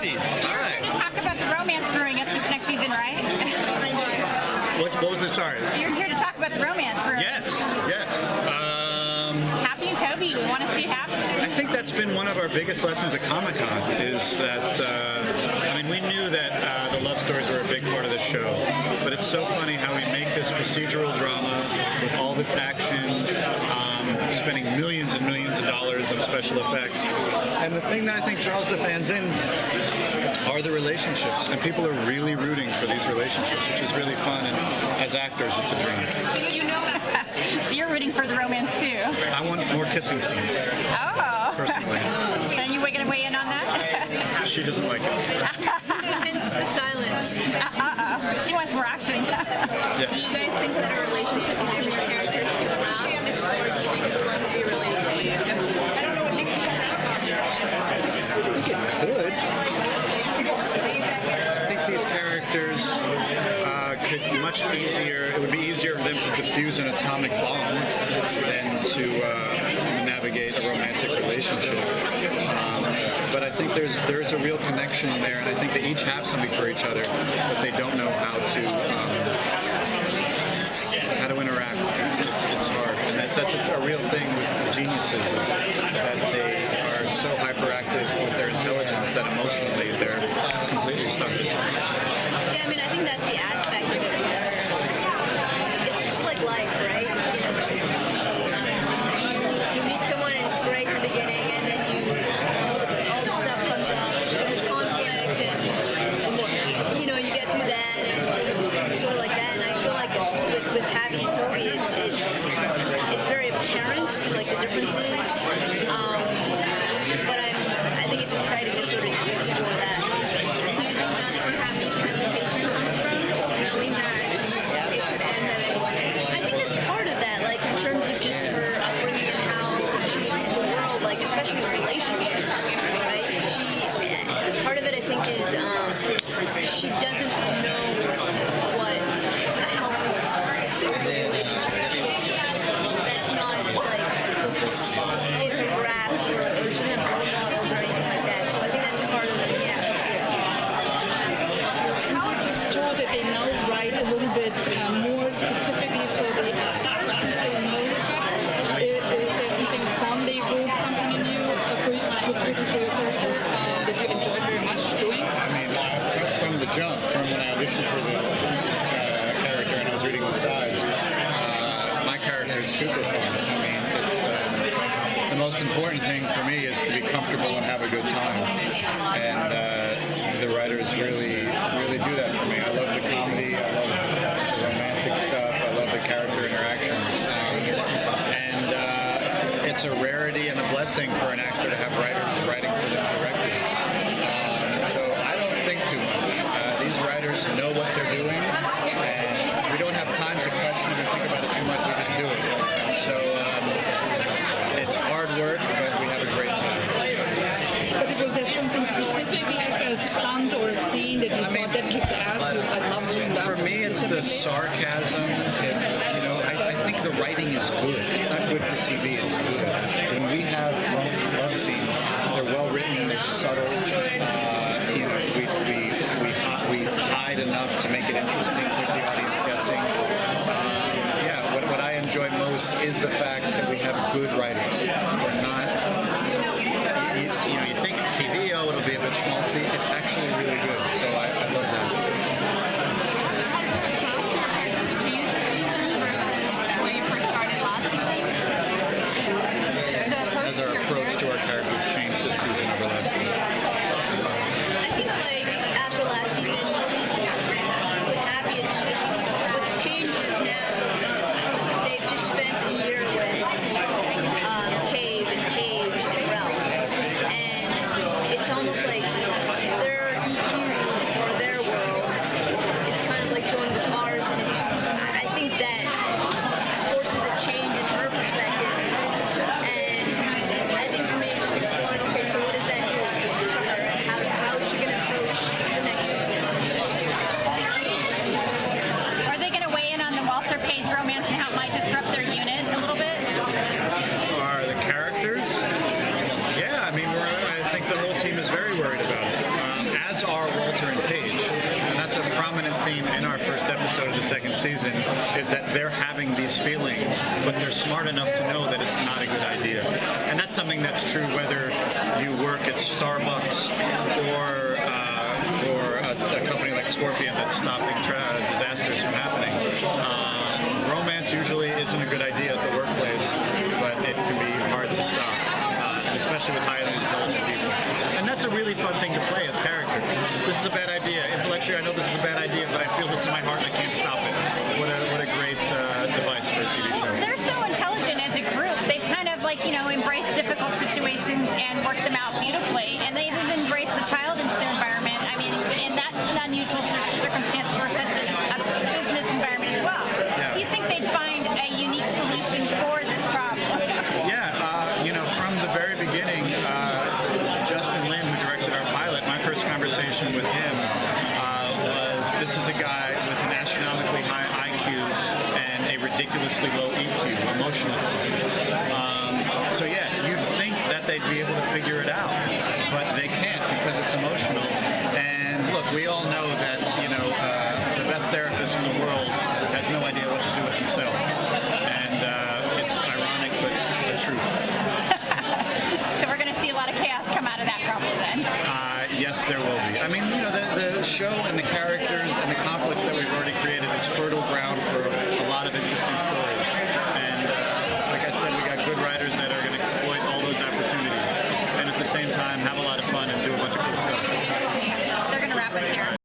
ladies. Hi. We're here to talk about the romance brewing up this next season, right? What was it? Sorry. You're here to talk about the romance brewing. Yes. Happy and Toby, we want to see Happy. I think that's been one of our biggest lessons at Comic-Con is that, we knew that the love stories were a big part of the show, but it's so funny how we make this procedural drama with all this action, spending millions and millions of dollars on special effects. And the thing that I think draws the fans in are the relationships, and people are really rooting for these relationships, which is really fun, and as actors, it's a dream. You know that. So you're rooting for the romance too? I want more kissing scenes. Oh. Personally. Are you going to weigh in on that? She doesn't like it. Hence the silence. She wants more action. Yeah. Do you guys think that a relationship between your characters can last, or do you think it's going to be really? I think it could. I think these characters could much easier. It would be easier for them to diffuse an atomic bomb than to navigate a romantic relationship. But I think there's a real connection there, and I think they each have something for each other, but they don't know how to interact. It's hard, and that's a real thing with geniuses, is that they are so hyperactive with their intelligence that emotionally they're completely stuck. Yeah, I think that's the aspect of it together. It's just like life, right? You meet someone and it's great in the beginning, and then all the stuff comes up, there's conflict, and you get through that, and it's sort of like that. And I feel like with Happy and Toby, it's very apparent, like the differences. But I think it's exciting to sort of just explore that. Do you think that's where Happy's hesitation comes from, knowing that it could end at any point? I think that's part of that, like in terms of just her upbringing and how she sees the world, like especially relationships, right? Part of it I think is she doesn't know what a healthy relationship looks like. That's not like in her grasp, or she doesn't have role models or anything like that. So I think that's part of it. Yeah. I was just told that they now write a little bit more specifically for the sizzle effect. Is there something fun they wrote something in you specifically for your character that you enjoyed very much doing? From the jump, from when I auditioned for this character and I was reading the sides, my character is super fun. It's the most important thing for me is to be comfortable and have a good time, and the writers really do that for me. I love the comedy, I love the romantic stuff, I love the character interactions, and it's a rarity and a blessing for an actor to have writers writing for them directly. So I don't think too much. These writers know what they're doing, and we don't have time to question or think about it too much. We just do it. So it's hard work, but we have a great time. But was there something specific, like a stunt or a scene that you thought that kicked ass? I love doing that. For me, it's the sarcasm. I think the writing is good. It's not good for TV. It's good. When we have love scenes, they're well written. They're subtle. We hide enough to make it interesting, keep the audience guessing. What I enjoy most is the fact that we have good writers. We're not. You think it's TV, it'll be a bit schmaltzy. It's actually really good. So I love that. As our approach to our characters changed this season over last season? I think after last season with Happy, what's changed is now they've just spent a year with Cave and Paige and Ralph, and it's almost like their EQ or their world is kind of like joined with ours, and I think that forces a change in her perspective. And I think for me, it's just exploring, okay, so what does that do to her? How is she going to approach the next season? Are they going to weigh in on the Walter Page romance and how it might disrupt their unit a little bit? Are the characters? Yeah, I think the whole team is very worried about it. as are Walter and Paige. And that's a prominent theme in our first episode of the second season, is that they're having these feelings, but they're smart enough to know that it's not a good idea. And that's something that's true whether you work at Starbucks or for a company like Scorpion that's stopping disasters from happening. Romance usually isn't a good idea at the workplace, but it can be hard to stop, especially with highly intelligent people. And that's a really fun thing to play as characters. This is a bad idea. Intellectually, I know this is a bad idea, but I feel this in my heart and I can't stop it. What a great device for a TV show. Well, they're so intelligent as a group. They've kind of embraced difficult situations and worked them out beautifully. And they've even embraced a child into their environment. I mean, and that's an unusual circumstance for such a business environment as well. Yeah. So you think they'd find a unique solution for this problem? Yeah, from the very beginning, Justin Lin, who directed our pilot, my first conversation with him was, this is a guy with an astronomically high IQ and a ridiculously low EQ, emotional. So yeah, you'd think that they'd be able to figure it out, but they can't because it's emotional. And look, we all know that, the best therapist in the world has no idea what to do with themselves. And it's ironic, but the truth. So we're going to see a lot of chaos come out of that problem then. Yes, there will be. I mean, the show and the characters and the conflicts that we've already created is fertile ground for a lot of interesting stories. And like I said, we got good writers that are going to exploit all those opportunities and at the same time have a lot of fun and do a bunch of cool stuff. They're going to wrap us here.